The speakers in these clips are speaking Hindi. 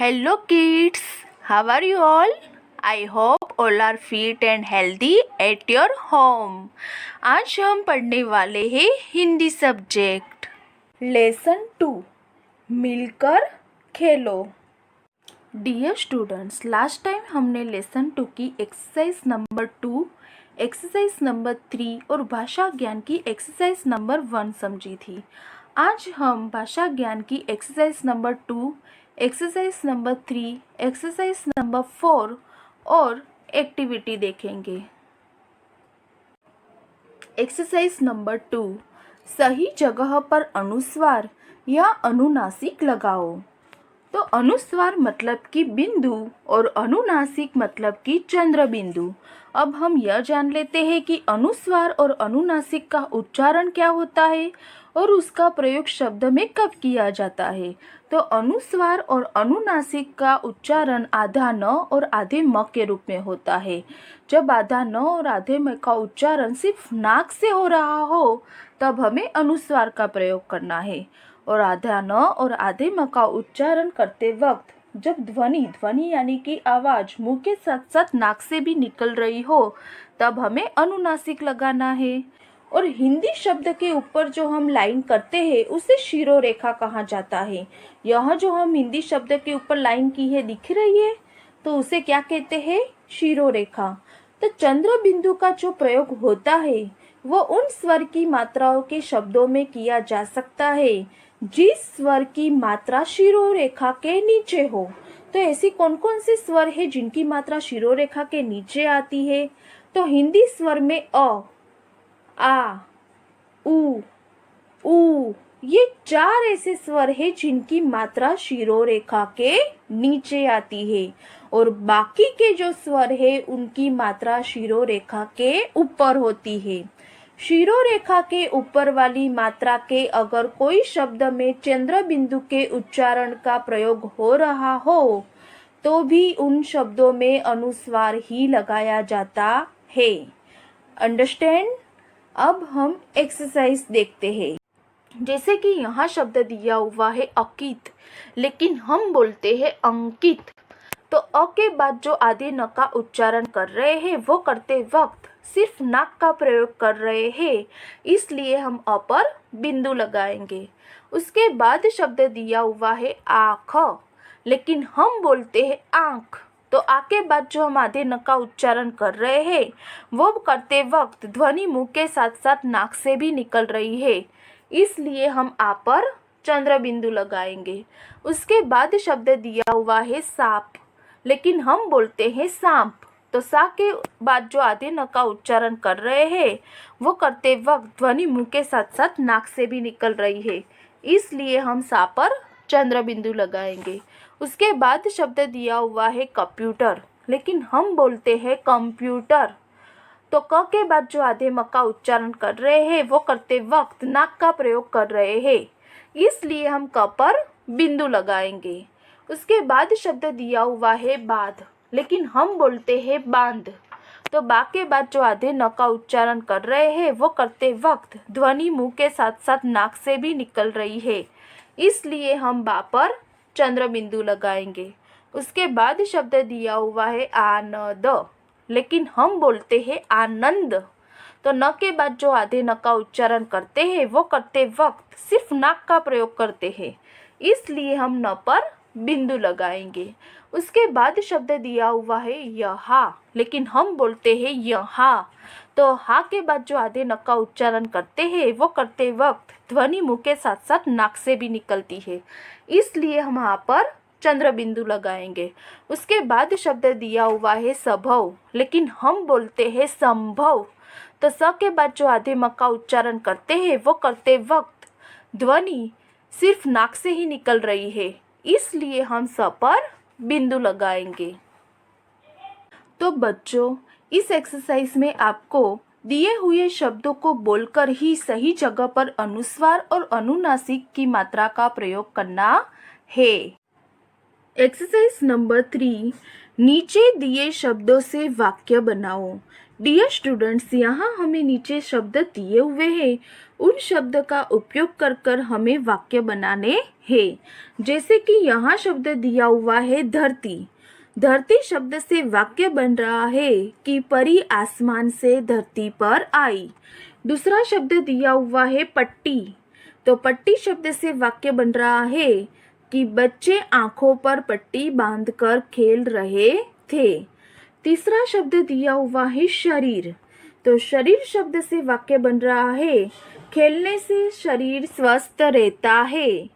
Hello kids, how are you all? I hope all are fit and healthy at your home. आज हम पढ़ने वाले हैं हिंदी सब्जेक्ट लेसन 2 मिलकर खेलो। डियर स्टूडेंट्स, लास्ट टाइम हमने लेसन 2 की एक्सरसाइज नंबर 2, एक्सरसाइज नंबर 3 और भाषा ज्ञान की एक्सरसाइज नंबर 1 समझी थी। आज हम भाषा ज्ञान की exercise number 2, exercise number 3, exercise number 4 और एक्टिविटी देखेंगे। एक्सरसाइज नंबर 2, सही जगह पर अनुस्वार या अनुनासिक लगाओ। तो अनुस्वार मतलब कि बिंदु और अनुनासिक मतलब कि चंद्र बिंदु। अब हम यह जान लेते हैं कि अनुस्वार और अनुनासिक का उच्चारण क्या होता है और उसका प्रयोग शब्द में कब किया जाता है। तो अनुस्वार और अनुनासिक का उच्चारण आधा न और आधे म के रूप में होता है। जब आधा न और आधे म का उच्चारण सिर्फ नाक से हो रहा हो तब हमें अनुस्वार का प्रयोग करना है, और आधा न और आधे म का उच्चारण करते वक्त जब ध्वनि यानी कि आवाज मुंह के साथ साथ नाक से भी निकल रही हो तब हमें अनुनासिक लगाना है। और हिंदी शब्द के ऊपर जो हम लाइन करते हैं उसे शिरोरेखा कहा जाता है। यह जो हम हिंदी शब्द के ऊपर लाइन की है दिख रही है, तो उसे क्या कहते हैं? शिरोरेखा। तो चंद्र बिंदु का जो प्रयोग होता है वो उन स्वर की मात्राओं के शब्दों में किया जा सकता है जिस स्वर की मात्रा शिरोरेखा के नीचे हो। तो ऐसी कौन कौन से स्वर है जिनकी मात्रा शिरोरेखा के नीचे आती है? तो हिंदी स्वर में अ, आ, उ, ये 4 ऐसे स्वर है जिनकी मात्रा शिरोरेखा के नीचे आती है, और बाकी के जो स्वर है उनकी मात्रा शिरोरेखा के ऊपर होती है। शिरोरेखा के ऊपर वाली मात्रा के अगर कोई शब्द में चंद्र बिंदु के उच्चारण का प्रयोग हो रहा हो तो भी उन शब्दों में अनुस्वार ही लगाया जाता है। अंडरस्टैंड? अब हम एक्सरसाइज देखते हैं। जैसे कि यहाँ शब्द दिया हुआ है अकित, लेकिन हम बोलते हैं अंकित। तो अ के बाद जो आधे न का उच्चारण कर रहे हैं वो करते वक्त सिर्फ नाक का प्रयोग कर रहे हैं, इसलिए हम अ पर बिंदु लगाएंगे। उसके बाद शब्द दिया हुआ है आँख, लेकिन हम बोलते हैं आँख। तो आ के बाद जो हम आधे न का उच्चारण कर रहे हैं वो करते वक्त ध्वनि मुंह के साथ साथ नाक से भी निकल रही है, इसलिए हम आ पर चंद्र बिंदु लगाएंगे। उसके बाद शब्द दिया हुआ है सांप, लेकिन हम बोलते हैं सांप। तो सा के बाद जो आधे न का उच्चारण कर रहे हैं वो करते वक्त ध्वनि मुंह के साथ साथ नाक से भी निकल रही है, इसलिए हम सा पर चंद्र बिंदु लगाएंगे। उसके बाद शब्द दिया हुआ है कंप्यूटर, लेकिन हम बोलते हैं कंप्यूटर। तो क के बाद जो आधे म का उच्चारण कर रहे हैं वो करते वक्त नाक का प्रयोग कर रहे हैं, इसलिए हम क पर बिंदु लगाएंगे। उसके बाद शब्द दिया हुआ है बाध, लेकिन हम बोलते हैं बांध। तो बा के बाद जो आधे न का उच्चारण कर रहे हैं वो करते वक्त ध्वनि मुंह के साथ साथ नाक से भी निकल रही है, इसलिए हम बा पर चंद्र बिंदु लगाएंगे। उसके बाद शब्द दिया हुआ है आनंद, लेकिन हम बोलते हैं आनंद। तो न के बाद जो आधे न का उच्चारण करते हैं वो करते वक्त सिर्फ नाक का प्रयोग करते हैं, इसलिए हम न पर बिंदु लगाएंगे। उसके बाद शब्द दिया हुआ है यहाँ, लेकिन हम बोलते हैं यहाँ। तो हा के बाद जो आधे न का उच्चारण करते हैं वो करते वक्त ध्वनि मुंह के साथ साथ नाक से भी निकलती है, इसलिए हम यहाँ पर चंद्र बिंदु लगाएंगे। उसके बाद शब्द दिया हुआ है संभव, लेकिन हम बोलते हैं संभव। तो स के बाद जो आधे म का उच्चारण करते हैं वो करते वक्त ध्वनि सिर्फ नाक से ही निकल रही है, इसलिए हम स पर बिंदु लगाएंगे। तो बच्चों, इस एक्सरसाइज में आपको दिए हुए शब्दों को बोलकर ही सही जगह पर अनुस्वार और अनुनासिक की मात्रा का प्रयोग करना है। एक्सरसाइज नंबर 3, नीचे दिए शब्दों से वाक्य बनाओ। डियर स्टूडेंट्स, यहाँ हमें नीचे शब्द दिए हुए हैं, उन शब्द का उपयोग कर कर हमें वाक्य बनाने हैं। जैसे कि यहाँ शब्द दिया हुआ है धरती। धरती शब्द से वाक्य बन रहा है कि परी आसमान से धरती पर आई। दूसरा शब्द दिया हुआ है पट्टी। तो पट्टी शब्द से वाक्य बन रहा है कि बच्चे आंखों पर पट्टी बांधकर खेल रहे थे। तीसरा शब्द दिया हुआ है शरीर। तो शरीर शब्द से वाक्य बन रहा है खेलने से शरीर स्वस्थ रहता है।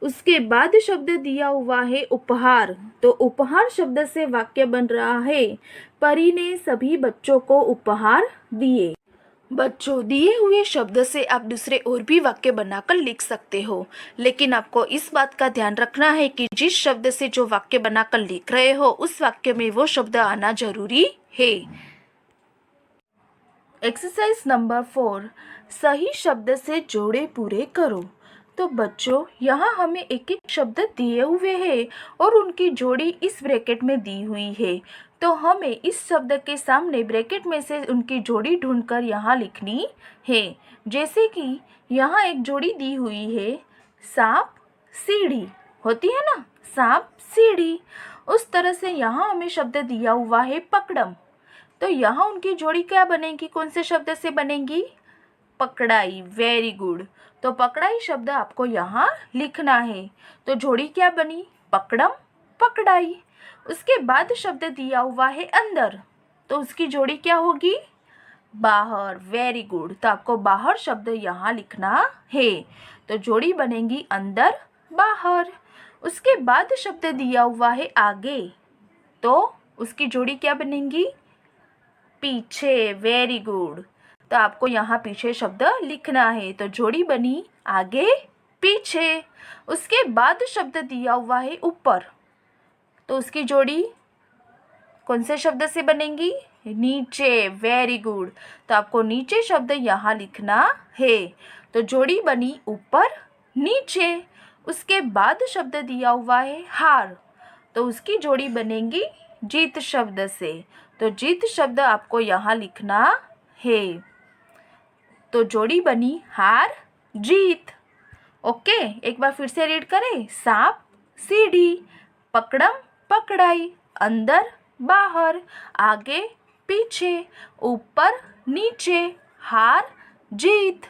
उसके बाद शब्द दिया हुआ है उपहार। तो उपहार शब्द से वाक्य बन रहा है परी ने सभी बच्चों को उपहार दिए। बच्चों, दिए हुए शब्द से आप दूसरे और भी वाक्य बनाकर लिख सकते हो, लेकिन आपको इस बात का ध्यान रखना है कि जिस शब्द से जो वाक्य बनाकर लिख रहे हो उस वाक्य में वो शब्द आना जरूरी है। एक्सरसाइज नंबर 4, सही शब्द से जोड़े पूरे करो। तो बच्चों, यहाँ हमें एक एक शब्द दिए हुए हैं और उनकी जोड़ी इस ब्रैकेट में दी हुई है। तो हमें इस शब्द के सामने ब्रैकेट में से उनकी जोड़ी ढूंढकर यहाँ लिखनी है। जैसे कि यहाँ एक जोड़ी दी हुई है, सांप सीढ़ी, होती है ना, सांप सीढ़ी। उस तरह से यहाँ हमें शब्द दिया हुआ है पकड़म। तो यहाँ उनकी जोड़ी क्या बनेगी, कौन से शब्द से बनेगी? पकड़ाई। Very good. तो पकड़ाई शब्द आपको यहाँ लिखना है। तो जोड़ी क्या बनी? पकड़म पकड़ाई। उसके बाद शब्द दिया हुआ है अंदर। तो उसकी जोड़ी क्या होगी? बाहर। Very good. तो आपको बाहर शब्द यहाँ लिखना है। तो जोड़ी बनेगी अंदर बाहर। उसके बाद शब्द दिया हुआ है आगे। तो उसकी जोड़ी क्या बनेगी? पीछे। Very good. तो आपको यहाँ पीछे शब्द लिखना है। तो जोड़ी बनी आगे पीछे। उसके बाद शब्द दिया हुआ है ऊपर। तो उसकी जोड़ी कौन से शब्द से बनेगी? नीचे। Very good. तो आपको नीचे शब्द यहाँ लिखना है। तो जोड़ी बनी ऊपर नीचे। उसके बाद शब्द दिया हुआ है हार। तो उसकी जोड़ी बनेगी जीत शब्द से। तो जीत शब्द आपको यहाँ लिखना है। तो जोड़ी बनी हार जीत। ओके, एक बार फिर से रीड करें। सांप सीढ़ी, पकड़म पकड़ाई, अंदर बाहर, आगे पीछे, ऊपर नीचे, हार जीत।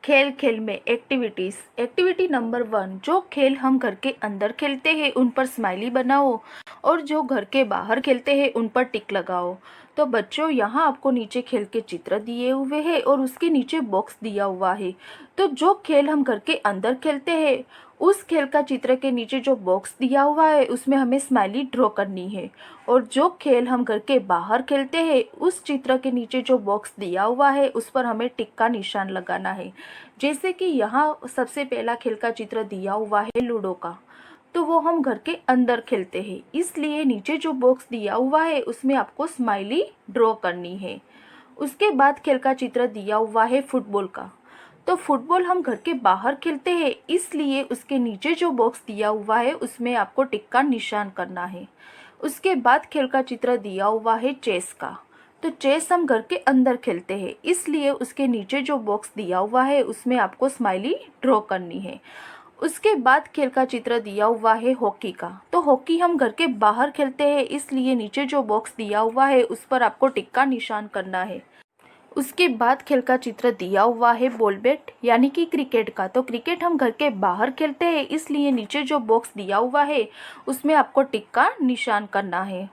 खेल खेल में एक्टिविटीज़। एक्टिविटी नंबर 1, जो खेल हम घर के अंदर खेलते हैं उन पर स्माइली बनाओ और जो घर के बाहर खेलते हैं उन पर टिक लगाओ। तो बच्चों, यहाँ आपको नीचे खेल के चित्र दिए हुए हैं और उसके नीचे बॉक्स दिया हुआ है। तो जो खेल हम घर के अंदर खेलते हैं उस खेल का चित्र के नीचे जो बॉक्स दिया हुआ है उसमें हमें स्माइली ड्रॉ करनी है। और जो खेल हम घर के बाहर खेलते हैं उस चित्र के नीचे जो बॉक्स दिया हुआ है उस पर हमें टिक का निशान लगाना है। जैसे कि यहाँ सबसे पहला खेल का चित्र दिया हुआ है लूडो का। तो वो हम घर के अंदर खेलते हैं, इसलिए नीचे जो बॉक्स दिया हुआ है उसमें आपको स्माइली ड्रॉ करनी है। उसके बाद खेल का चित्र दिया हुआ है फुटबॉल का। तो फुटबॉल हम घर के बाहर खेलते हैं, इसलिए उसके नीचे जो बॉक्स दिया हुआ है उसमें आपको टिक का निशान करना है। उसके बाद खेल का चित्र दिया हुआ है चेस का। तो चेस हम घर के अंदर खेलते हैं, इसलिए उसके नीचे जो बॉक्स दिया हुआ है उसमें आपको स्माइली ड्रॉ करनी है। उसके बाद खेल का चित्र दिया हुआ है हॉकी का। तो हॉकी हम घर के बाहर खेलते हैं, इसलिए नीचे जो बॉक्स दिया हुआ है उस पर आपको टिक का निशान करना है। उसके बाद खेल का चित्र दिया हुआ है बॉल बैट यानी कि क्रिकेट का। तो क्रिकेट हम घर के बाहर खेलते हैं, इसलिए नीचे जो बॉक्स दिया हुआ है उसमें आपको टिक का निशान करना है।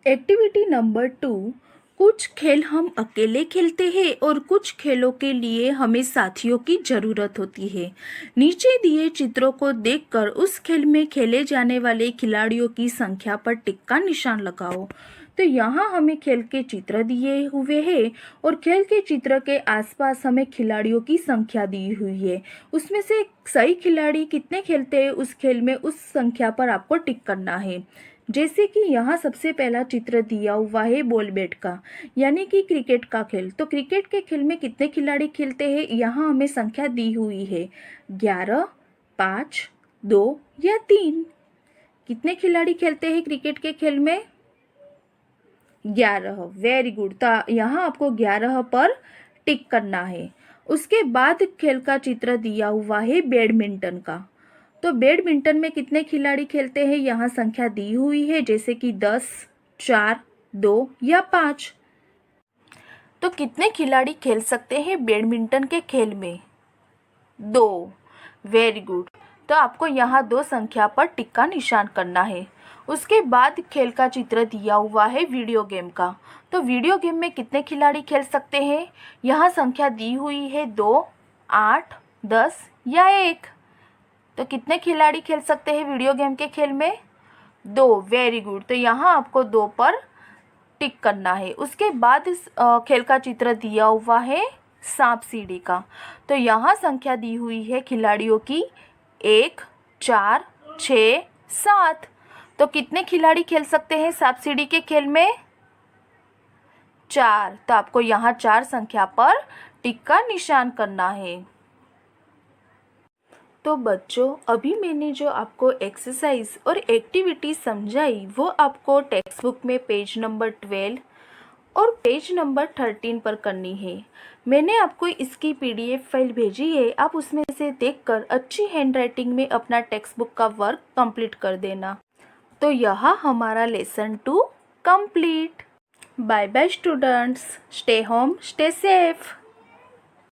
एक्टिविटी नंबर 2, कुछ खेल हम अकेले खेलते हैं और कुछ खेलों के लिए हमें साथियों की ज़रूरत होती है। नीचे दिए चित्रों को देखकर उस खेल में खेले जाने वाले खिलाड़ियों की संख्या पर टिक का निशान लगाओ। तो यहाँ हमें खेल के चित्र दिए हुए हैं और खेल के चित्र के आसपास हमें खिलाड़ियों की संख्या दी हुई है। उसमें से सही खिलाड़ी कितने खेलते हैं उस खेल में, उस संख्या पर आपको टिक करना है। जैसे कि यहाँ सबसे पहला चित्र दिया हुआ है बॉल बैट का, यानी कि क्रिकेट का खेल। तो क्रिकेट के खेल में कितने खिलाड़ी खेलते हैं, यहाँ हमें संख्या दी हुई है 11, 5, 2 या 3। कितने खिलाड़ी खेलते हैं क्रिकेट के खेल में? 11। Very good. तो यहाँ आपको 11 पर टिक करना है। उसके बाद खेल का चित्र दिया हुआ है बैडमिंटन का। तो बैडमिंटन में कितने खिलाड़ी खेलते हैं, यहाँ संख्या दी हुई है, जैसे कि 10, 4, 2 या 5। तो कितने खिलाड़ी खेल सकते हैं बैडमिंटन के खेल में? 2। Very good. तो आपको यहाँ 2 संख्या पर टिक का निशान करना है। उसके बाद खेल का चित्र दिया हुआ है वीडियो गेम का। तो वीडियो गेम में कितने खिलाड़ी खेल सकते हैं, यहाँ संख्या दी हुई है 2, 8, 10 या 1। तो कितने खिलाड़ी खेल सकते हैं वीडियो गेम के खेल में? 2। Very good. तो यहाँ आपको 2 पर टिक करना है। उसके बाद इस खेल का चित्र दिया हुआ है सांप सीढ़ी का। तो यहाँ संख्या दी हुई है खिलाड़ियों की 1, 4, 6, 7। तो कितने खिलाड़ी खेल सकते हैं सांप सीढ़ी के खेल में? 4। तो आपको यहाँ 4 संख्या पर टिक का निशान करना है। तो बच्चों, अभी मैंने जो आपको एक्सरसाइज और एक्टिविटी समझाई वो आपको टेक्स्ट बुक में पेज नंबर 12 और पेज नंबर 13 पर करनी है। मैंने आपको इसकी PDF फाइल भेजी है, आप उसमें से देखकर अच्छी हैंडराइटिंग में अपना टेक्स्ट बुक का वर्क कंप्लीट कर देना। तो यहाँ हमारा lesson 2 complete. Bye bye students, stay home, stay safe.